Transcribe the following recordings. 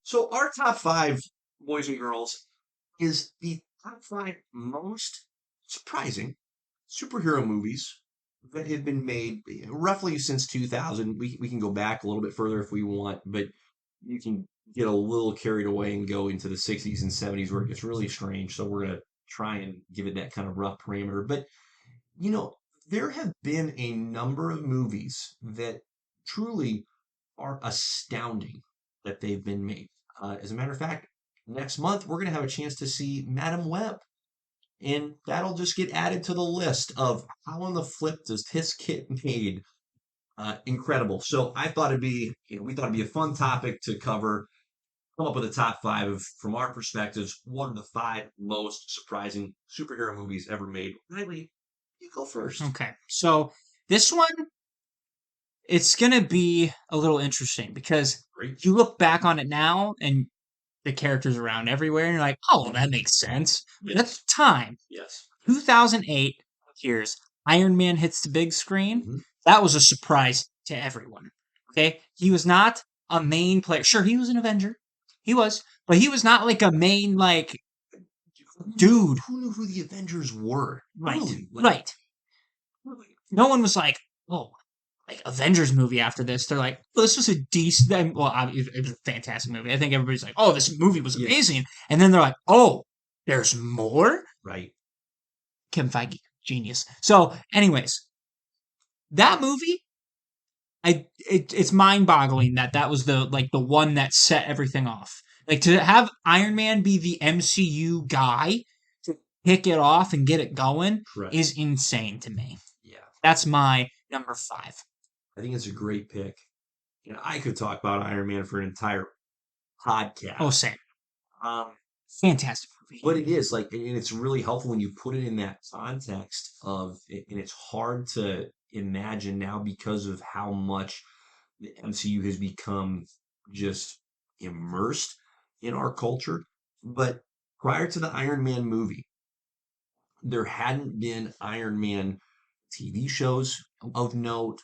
So our top five, boys and girls, is the top five most surprising superhero movies that have been made roughly since 2000. We can go back a little bit further if we want, but you can get a little carried away and go into the 60s and 70s where it gets really strange. So we're going to try and give it that kind of rough parameter. But, you know, there have been a number of movies that truly are astounding that they've been made. As a matter of fact, next month we're going to have a chance to see Madam Web, and that'll just get added to the list of how on the flip does this get made. Incredible. So I thought we thought it'd be a fun topic to cover. Come up with a top five of, from our perspectives, one of the five most surprising superhero movies ever made. Riley, you go first. Okay. So this one, it's going to be a little interesting because Great. you look back on it now and the characters around everywhere and you're like, oh, well, that makes sense. But at the time, Yes. 2008, here's Iron Man hits the big screen. Mhm. That was a surprise to everyone. Okay. He was not a main player. Sure, he was an Avenger. He was. But he was not like a main, like, dude. Who knew who the Avengers were? Right. Really? Right. No one was like, oh, like Avengers movie after this. They're like, well, this was a decent. Well, it was a fantastic movie. I think everybody's like, oh, this movie was amazing. Yeah. And then they're like, oh, there's more. Right. Kevin Feige, genius. So, anyways, that movie, it's mind boggling that was the one that set everything off. Like to have Iron Man be the MCU guy to kick it off and get it going is insane to me. Yeah. That's my number 5. I think it's a great pick. You know, I could talk about Iron Man for an entire podcast. Oh, same. Fantastic movie. But it is like, and it's really helpful when you put it in that context of, and it's hard to imagine now because of how much the MCU has become just immersed in our culture. But prior to the Iron Man movie, there hadn't been Iron Man TV shows of note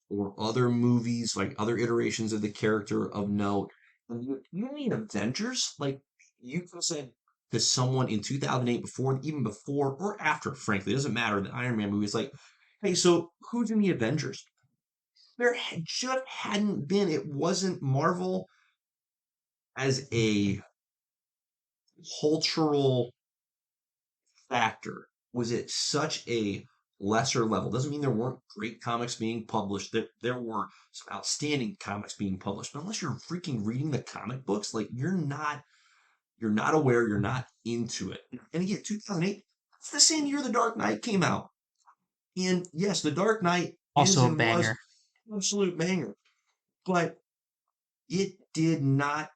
or other movies, like other iterations of the character of note. You need Avengers, like you said to someone in 2008, even before or after, frankly, it doesn't matter. The Iron Man movie is like, hey, so who's in the Avengers? There just hadn't been. It wasn't Marvel as a cultural factor was at such a lesser level. Doesn't mean there weren't great comics being published. There were some outstanding comics being published. But unless you're freaking reading the comic books, like you're not aware, you're not into it. And again, 2008, it's the same year The Dark Knight came out. And yes, The Dark Knight also a banger. Was an absolute banger. But it did not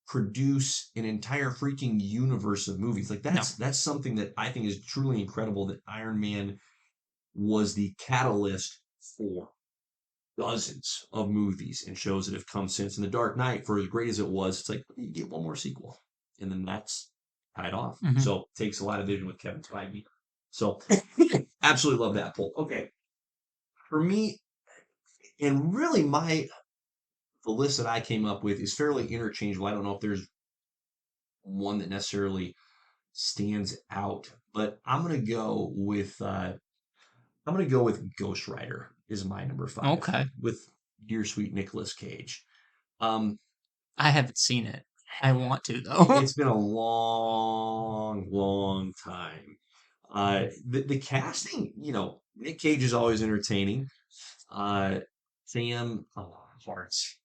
produce an entire freaking universe of movies. Like that's something that I think is truly incredible, that Iron Man was the catalyst for dozens of movies and shows that have come since. And The Dark Knight, for as great as it was, it's like you get one more sequel, and then that's tied off. Mm-hmm. So it takes a lot of vision with Kevin Feige. So absolutely love that pull. Okay, for me, and really the list that I came up with is fairly interchangeable. I don't know if there's one that necessarily stands out, but I'm gonna go with Ghost Rider is my number 5. Okay. With dear sweet Nicolas Cage. I haven't seen it. I want to though. It's been a long time. The casting, Nick Cage is always entertaining. Sam Hearts.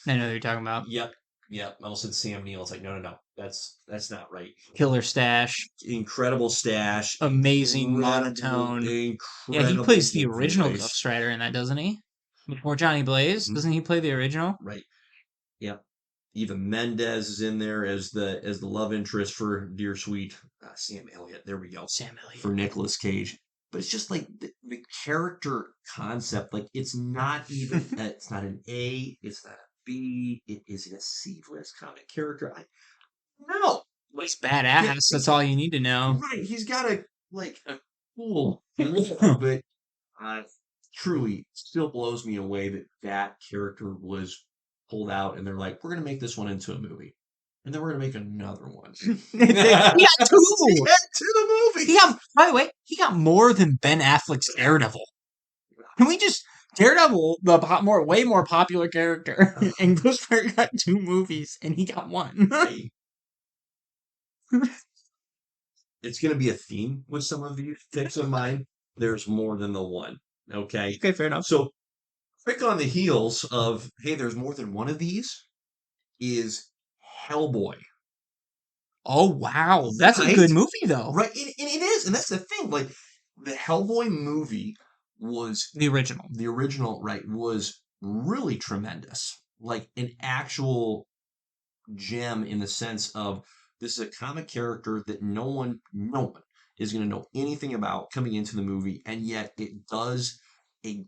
I know who you're talking about. Yep. I almost said Sam Neill. It's like, no. That's not right. Killer stash. Incredible stash. Amazing monotone. Yeah, he plays the original Ghost Rider in that, doesn't he? Or Johnny Blaze. Mm-hmm. Doesn't he play the original? Right. Yep. Eva Mendes is in there as the love interest for dear sweet Sam Elliott. There we go. Sam Elliott. For Nicolas Cage. But it's just like the character concept. Like it's not even, it's not an A, it's not a B, it is a C-list comic character. No. He's badass. Yeah, that's all you need to know. Right. He's got a cool look, but truly still blows me away that character was pulled out and they're like, we're going to make this one into a movie. And then we're gonna make another one. He got two. He had two movies. By the way, he got more than Ben Affleck's Daredevil. Can we just Daredevil, way more popular character, and Ghostwriter got two movies, and he got one. Hey. It's gonna be a theme with some of these picks of mine. There's more than the one. Okay. Okay, fair enough. So, quick on the heels of hey, there's more than one of these is Hellboy. Oh wow, that's a Right? good movie though. Right, and it is, and that's the thing. Like the Hellboy movie was The original. the original, right? Was really tremendous, like an actual gem in the sense of this is a comic character that no one is going to know anything about coming into the movie, and yet it does a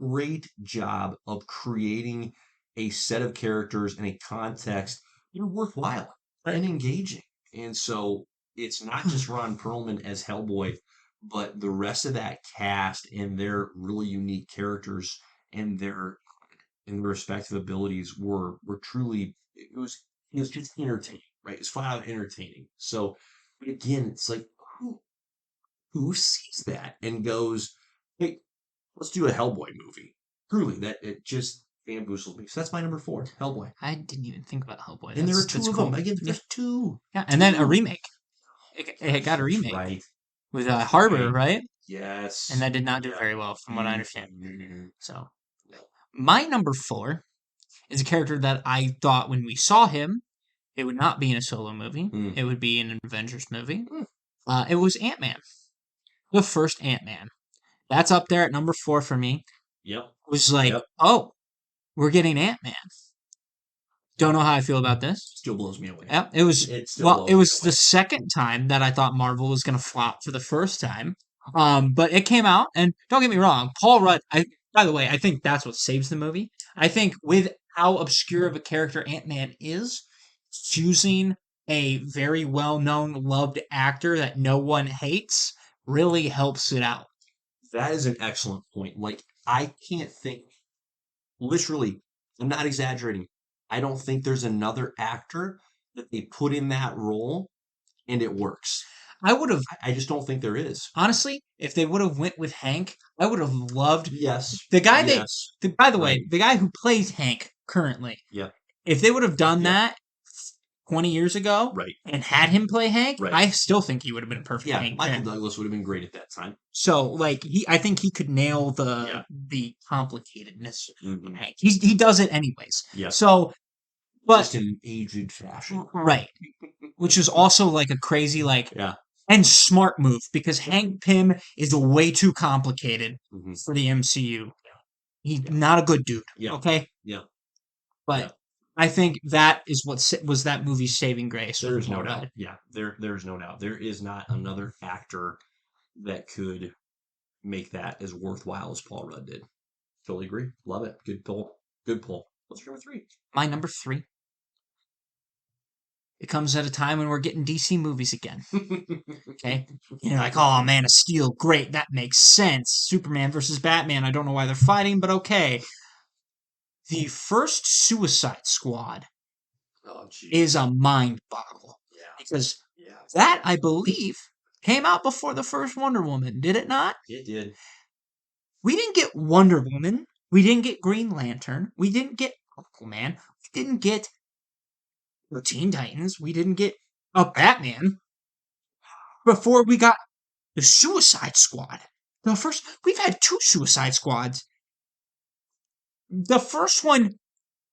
great job of creating a set of characters and a context that are worthwhile and engaging. And so it's not just Ron Perlman as Hellboy, but the rest of that cast and their really unique characters and their respective abilities were truly it was just entertaining, right? It's flat out entertaining. So but again, it's like who sees that and goes, hey, let's do a Hellboy movie. Truly, that it just bamboozled me. So that's my number 4, Hellboy. I didn't even think about Hellboy. And there are two that's of cool. them. Again, there's two. Yeah, and then a remake. It got a remake. Right. With Harbor, right? Yes. And that did not do very well, from what I understand. Mm-hmm. So, my number 4 is a character that I thought when we saw him, it would not be in a solo movie. It would be in an Avengers movie. It was Ant-Man. The first Ant-Man. That's up there at number 4 for me. Yep. It was like, oh, we're getting Ant-Man. Don't know how I feel about this. Still blows me away. Yeah, it was the second time that I thought Marvel was going to flop for the first time. But it came out, and don't get me wrong, Paul Rudd, by the way, I think that's what saves the movie. I think with how obscure of a character Ant-Man is, choosing a very well-known, loved actor that no one hates really helps it out. That is an excellent point. Like, I can't think, literally, I'm not exaggerating. I don't think there's another actor that they put in that role and it works. I just don't think there is. Honestly, if they would have went with Hank, I would have loved the guy by the way, the guy who plays Hank currently. Yeah. If they would have done that 20 years ago and had him play Hank, I still think he would have been a perfect Hank. Michael Douglas would have been great at that time. So, like, I think he could nail the complicatedness of Hank. He does it anyways. Yeah. So, but just in an aged fashion. Right. Which is also like a crazy, and smart move because Hank Pym is way too complicated for the MCU. He's not a good dude. Okay? Yeah. But I think that is what was that movie's saving grace. There's no doubt. Yeah, there's no doubt. There is not another actor that could make that as worthwhile as Paul Rudd did. Totally agree. Love it. Good pull. What's your number 3? My number 3. It comes at a time when we're getting DC movies again. Okay? You're like, oh, Man of Steel, great, that makes sense. Superman versus Batman, I don't know why they're fighting, but okay. The first Suicide Squad is a mind boggle. Yeah. Because that, I believe, came out before the first Wonder Woman, did it not? It did. We didn't get Wonder Woman. We didn't get Green Lantern. We didn't get Aquaman. We didn't get the Teen Titans. We didn't get a Batman before we got the Suicide Squad. We've had 2 Suicide Squads. The first one,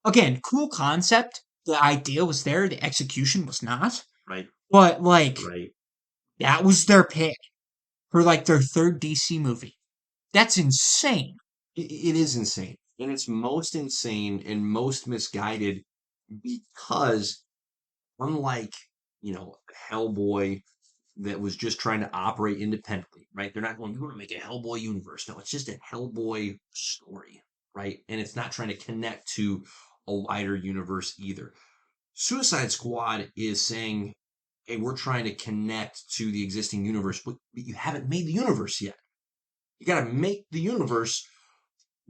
again, cool concept. The idea was there. The execution was not. Right. But, that was their pick for, their third DC movie. That's insane. It is insane. And it's most insane and most misguided because unlike, Hellboy that was just trying to operate independently, right? They're not going, we want to make a Hellboy universe. No, it's just a Hellboy story, right? And it's not trying to connect to a wider universe either. Suicide Squad is saying, hey, we're trying to connect to the existing universe, but you haven't made the universe yet. You got to make the universe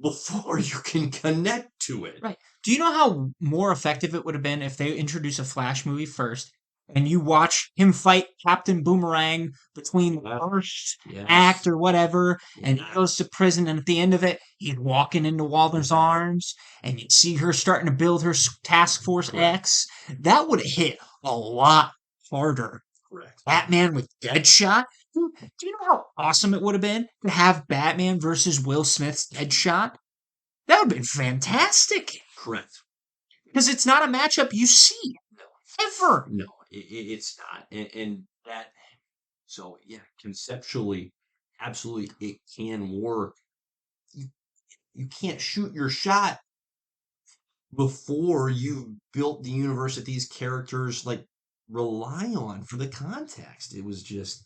before you can connect to it. Right. Do you know how more effective it would have been if they introduced a Flash movie first and you watch him fight Captain Boomerang between the first act Yes. or whatever, and he Yeah. goes to prison, and at the end of it, he's walking into Walter's arms, and you'd see her starting to build her Task Force Correct. X? That would have hit a lot harder. Correct. Batman with Deadshot? Dude, do you know how awesome it would have been to have Batman versus Will Smith's Deadshot? That would have been fantastic. Correct. Because it's not a matchup you see ever. No, it's not. And that, so yeah, conceptually, absolutely, it can work. You, you can't shoot your shot before you've built the universe that these characters like rely on for the context. It was just,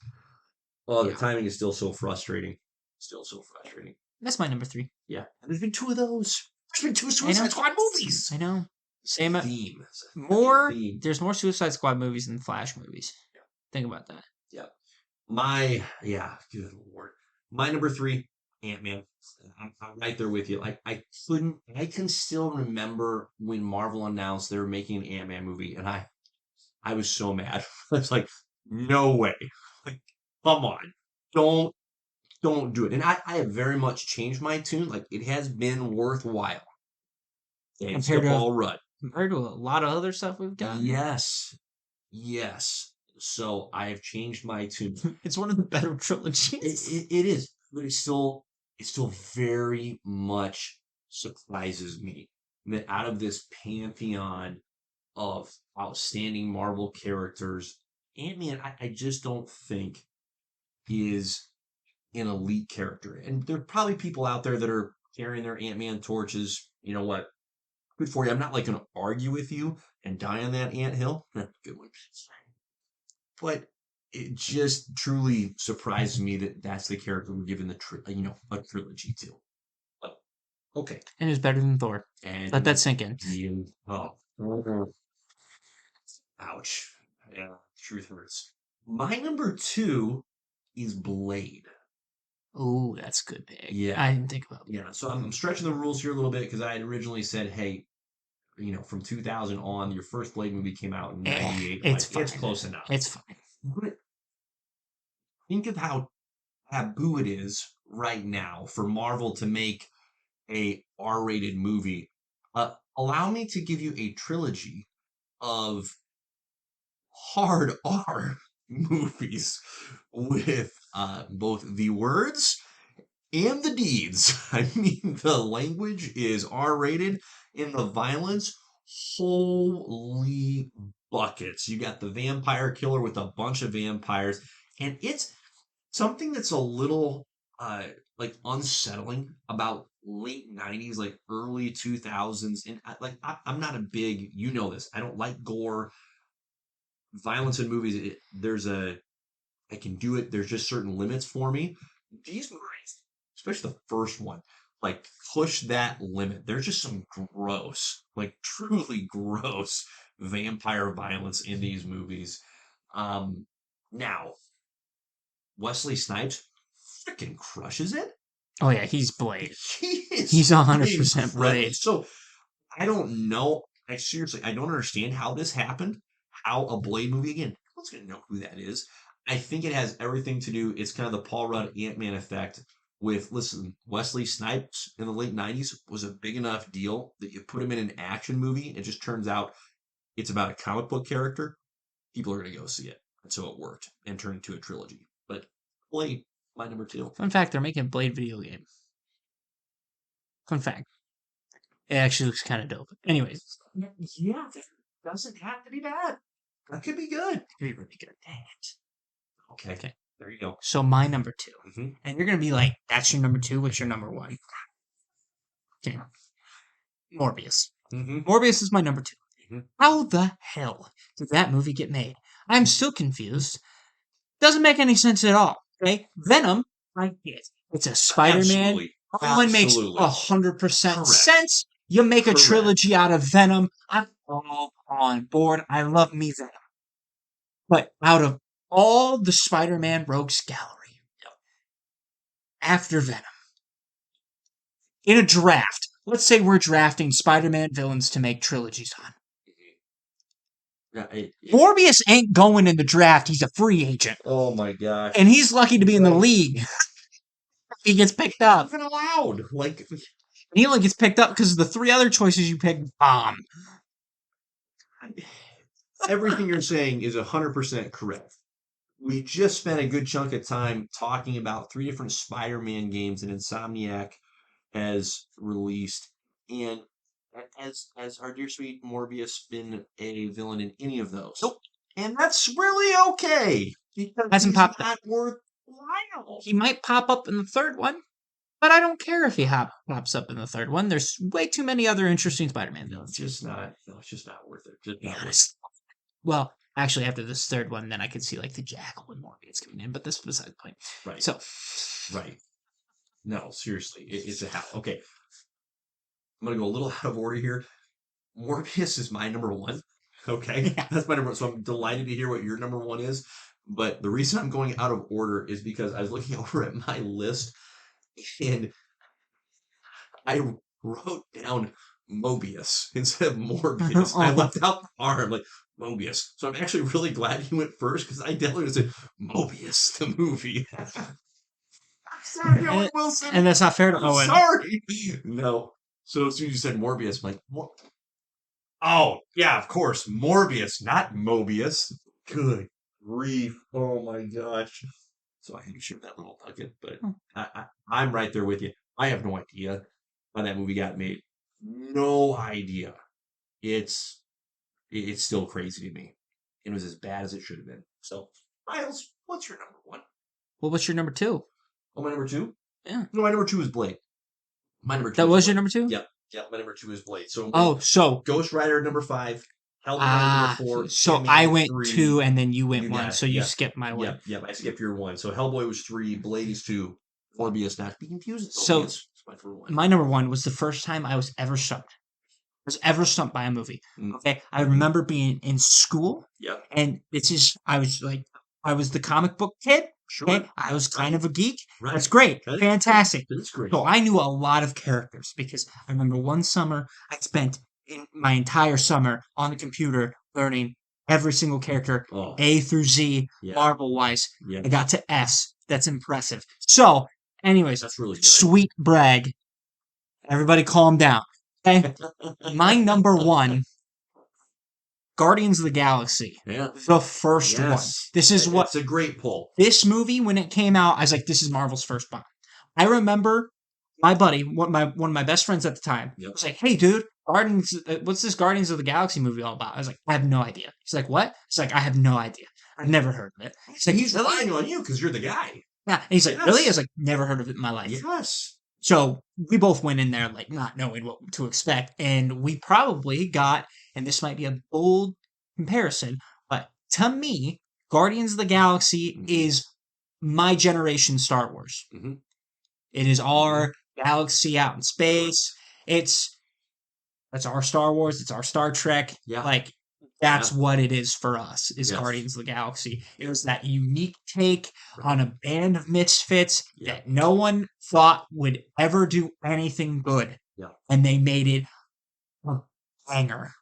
oh, the Yeah. timing is still so frustrating. Still so frustrating. That's my number 3. Yeah. And there's been 2 of those. There's been 2 I know. Suicide Squad movies. I know. Same. Theme. More. Theme. There's more Suicide Squad movies than Flash movies. Yeah. Think about that. Yeah. Good lord. My number 3, Ant-Man. I'm right there with you. I can still remember when Marvel announced they were making an Ant-Man movie, and I was so mad. I was like, no way. Like, come on. Don't do it. And I have very much changed my tune. Like, it has been worthwhile. Thanks to Compared to Paul Rudd. a lot of other stuff we've done. Yes. Yes. So I have changed my tune. It's one of the better trilogies. It is, but it still very much surprises me that out of this pantheon of outstanding Marvel characters, Ant-Man, I just don't think is an elite character. And there are probably people out there that are carrying their Ant-Man torches. You know what? Good for you. I'm not like going to argue with you and die on that anthill. Good one. But it just truly surprises me that that's the character we're giving a trilogy to. But okay, And it's better than Thor. and Let that sink in. Ouch. Yeah, truth hurts. My number 2 is Blade. Oh, that's a good pick. Yeah. I didn't think about that. Yeah, so I'm stretching the rules here a little bit because I had originally said, hey, from 2000 on, your first Blade movie came out in 98. It's It's fine. close enough. It's fine. But think of how taboo it is right now for Marvel to make a R-rated movie. Allow me to give you a trilogy of hard R movies with both the words and the deeds. I mean, the language is R-rated and the violence, holy buckets. You got the vampire killer with a bunch of vampires, and it's something that's a little like unsettling about late 90s, like early 2000s. And I'm not a big, you know this, I don't like gore, violence in movies. I can do it. There's just certain limits for me. These movies, especially the first one, like push that limit. There's just some gross, like truly gross vampire violence in these movies. Now Wesley Snipes freaking crushes it. Oh yeah, he's Blade. He's 100% Blade. So I don't know. I don't understand how this happened. How a Blade movie again? No one's gonna know who that is. I think it has everything to do. It's kind of the Paul Rudd Ant-Man effect. Wesley Snipes in the late 90s was a big enough deal that you put him in an action movie. It just turns out it's about a comic book character. People are going to go see it. And so it worked and turned into a trilogy. But Blade, my number 2. Fun fact, they're making a Blade video game. Fun fact. It actually looks kind of dope. Anyways. Yeah, it doesn't have to be bad. That could be good. It could be really good. Dang it. Okay. There you go. So my number 2. Mm-hmm. And you're going to be like, that's your number 2? What's your number 1? Okay. Morbius. Mm-hmm. Morbius is my number 2. Mm-hmm. How the hell did that movie get made? I'm still confused. Doesn't make any sense at all. Okay? Venom, I get. It's a Spider-Man. One makes 100% sense. You make a trilogy out of Venom. I'm all on board. I love me Venom. But out of all the Spider-Man rogues gallery, after Venom, in a draft, let's say we're drafting Spider-Man villains to make trilogies on. Yeah, Morbius ain't going in the draft. He's a free agent. oh my gosh. And he's lucky to be in the league if he gets picked up. Even allowed. Like, He only gets picked up because the 3 other choices you picked bomb. everything you're saying is 100% correct. We just spent a good chunk of time talking about 3 different Spider-Man games that Insomniac has released, and has our dear sweet Morbius been a villain in any of those? Nope. And that's really okay because Hasn't he's popped not worthwhile. He might pop up in the 3rd one, but I don't care if he pops up in the 3rd one. There's way too many other interesting Spider-Man No, villains. it's just not. No, it's just not worth it. Just Be not worth honest. Well, actually, after this 3rd one, then I could see like the Jackal and Morbius coming in, but this was beside the point. it. Right. So, Right. No, seriously, it's a how. Okay, I'm gonna go a little out of order here. Morbius is my number 1. Okay, Yeah. that's my number 1. So I'm delighted to hear what your number 1 is. But the reason I'm going out of order is because I was looking over at my list and I wrote down Mobius instead of Morbius. I left out the R. I'm like, Mobius. So I'm actually really glad you went first because I definitely would say Mobius, the movie. Sorry, Owen Wilson. and that's not fair to I'm Owen. sorry. No. So as soon as you said Morbius, I'm like, what? Oh, yeah, of course. Morbius, not Mobius. Good grief. Oh my gosh. So I had to share that little nugget, but I'm right there with you. I have no idea how that movie got made. No idea. It's still crazy to me. It was as bad as it should have been. So, Miles, what's your number 1? Well, what's your number 2? Oh, my number 2? Yeah. No, my number 2 is Blade. My number 2 That is was Blade. your number 2? Yep. Yep, my number 2 is Blade. So Oh, so Ghost Rider number 5, Hellboy number 4. so Ant-Man I went 3. 2 and then you went You 1, got it. so you Yep. skipped my 1. Yep, I skipped your 1. So Hellboy was 3, Blade is 2, Morbius not to be confused. So, Morbius is my number 1. My number 1 was the first time I was ever stumped. I was ever stumped by a movie. Mm. Okay, I remember being in school, Yep. and I was the comic book kid. Sure. Okay, I was kind of a geek. Right. That's great, That is fantastic. That's great. So I knew a lot of characters because I remember one summer I spent in my entire summer on the computer learning every single character, Oh, A through Z, yeah. Marvel wise. Yeah. I got to S. That's impressive. So, anyways, That's really good. sweet brag. Everybody calm down. Okay? My number 1, Guardians of the Galaxy. Yeah. The first one. Yes. This is what It's a great pull. this movie, when it came out, I was like, this is Marvel's first bomb. I remember my buddy, one of my best friends at the time, Yep. was like, hey, dude, what's this Guardians of the Galaxy movie all about? I was like, I have no idea. He's like, what? He's like, I have no idea. I've never heard of it. He's like, He's really? relying on you because you're the guy. Yeah. And he's like, Yes. really? I was like, never heard of it in my life. Yes. So we both went in there like not knowing what to expect. And we probably got, and this might be a bold comparison, but to me, Guardians of the Galaxy is my generation Star Wars. Mhm. It is our galaxy out in space. That's our Star Wars. It's our Star Trek. Yeah. Like that's Yeah. what it is for us. Is Yes. Guardians of the Galaxy. It was that unique take on a band of misfits Yeah. that no one thought would ever do anything good. Yeah. And they made it a banger.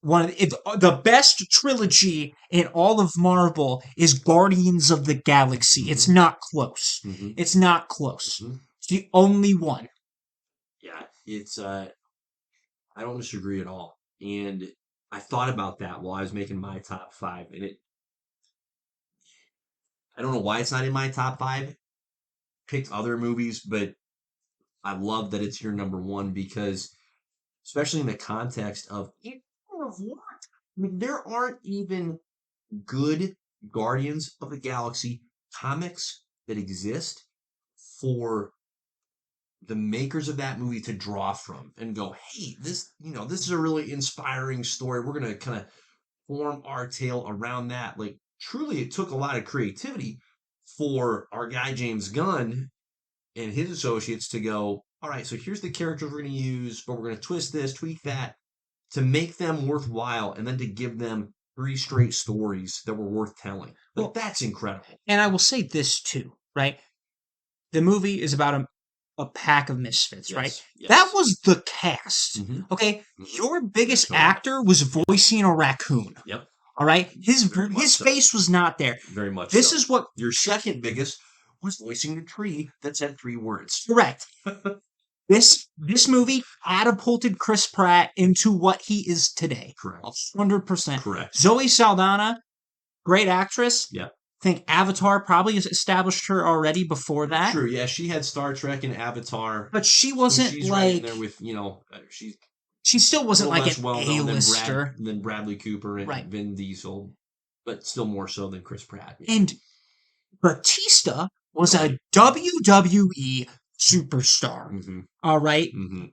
The best trilogy in all of Marvel is Guardians of the Galaxy. It's not close. Mm-hmm. It's not close. Mhm. It's the only one. Yeah. It's I don't disagree at all. And I thought about that while I was making my top 5, and I don't know why it's not in my top 5. Picked other movies, but I love that it's your number 1 because, especially in the context of what? I mean, there aren't even good Guardians of the Galaxy comics that exist for the makers of that movie to draw from and go, hey, this is a really inspiring story. We're going to kind of form our tale around that. Like, truly, it took a lot of creativity for our guy James Gunn and his associates to go, all right, so here's the characters we're going to use, but we're going to twist this, tweak that, to make them worthwhile, and then to give them 3 straight stories that were worth telling. Like, Well, that's incredible. And I will say this too, right? The movie is about a pack of misfits, right? Yes. Yes. That was the cast. Mhm. Okay, Mhm. your biggest Correct. actor was voicing a raccoon. Yep. All right, his Very much so. face was not there. Very much This so. is what Your second biggest was voicing the tree that said 3 words. correct. This movie catapulted Chris Pratt into what he is today. Correct. 100%. Correct. Zoe Saldana, great actress. Yeah. I think Avatar probably has established her already before that. True. Yeah, she had Star Trek and Avatar. But she So wasn't she's right in like there with, she's she still a wasn't little like less an well-known A-lister. than Bradley Cooper and Right. Vin Diesel, but still more so than Chris Pratt. And Batista was Right. a WWE superstar. Mm-hmm. All right. Mm-hmm.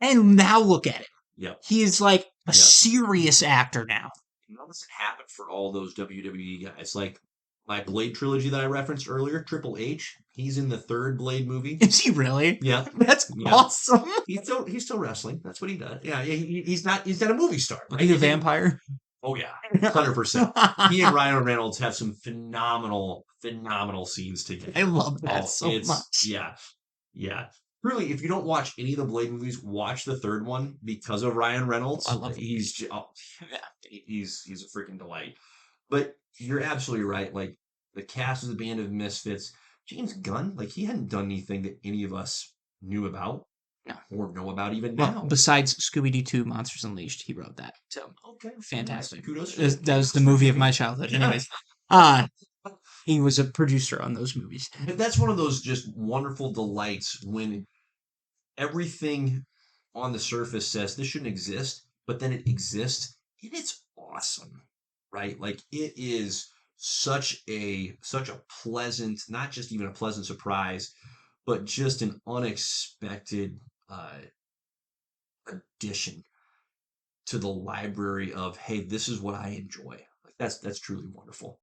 And now look at it. Yep. He is like a Yep. serious actor now. You know, this happened for all those WWE guys. Like my Blade trilogy that I referenced earlier, Triple H, he's in the 3rd Blade movie. Is he really? Yeah. That's Yeah. awesome. He's still wrestling. That's what he does. Yeah, he's not a movie star. Is he a vampire? Oh yeah, 100%. He and Ryan Reynolds have some phenomenal scenes together. I love that so it's much. yeah. Really, if you don't watch any of the Blade movies, watch the 3rd one because of Ryan Reynolds. I love him. He's a freaking delight. But you're absolutely right. Like the cast of the Band of Misfits, James Gunn, like he hadn't done anything that any of us knew about. No. Or know about even Well, now. besides Scooby-Doo 2 Monsters Unleashed, he wrote that. So Okay. fantastic. Kudos. That was the movie of my childhood. Anyways, he was a producer on those movies. But that's one of those just wonderful delights when everything on the surface says this shouldn't exist, but then it exists and it's awesome, right? Like it is such a pleasant, not just even a pleasant surprise, but just an unexpected addition to the library of, hey, this is what I enjoy. Like that's truly wonderful.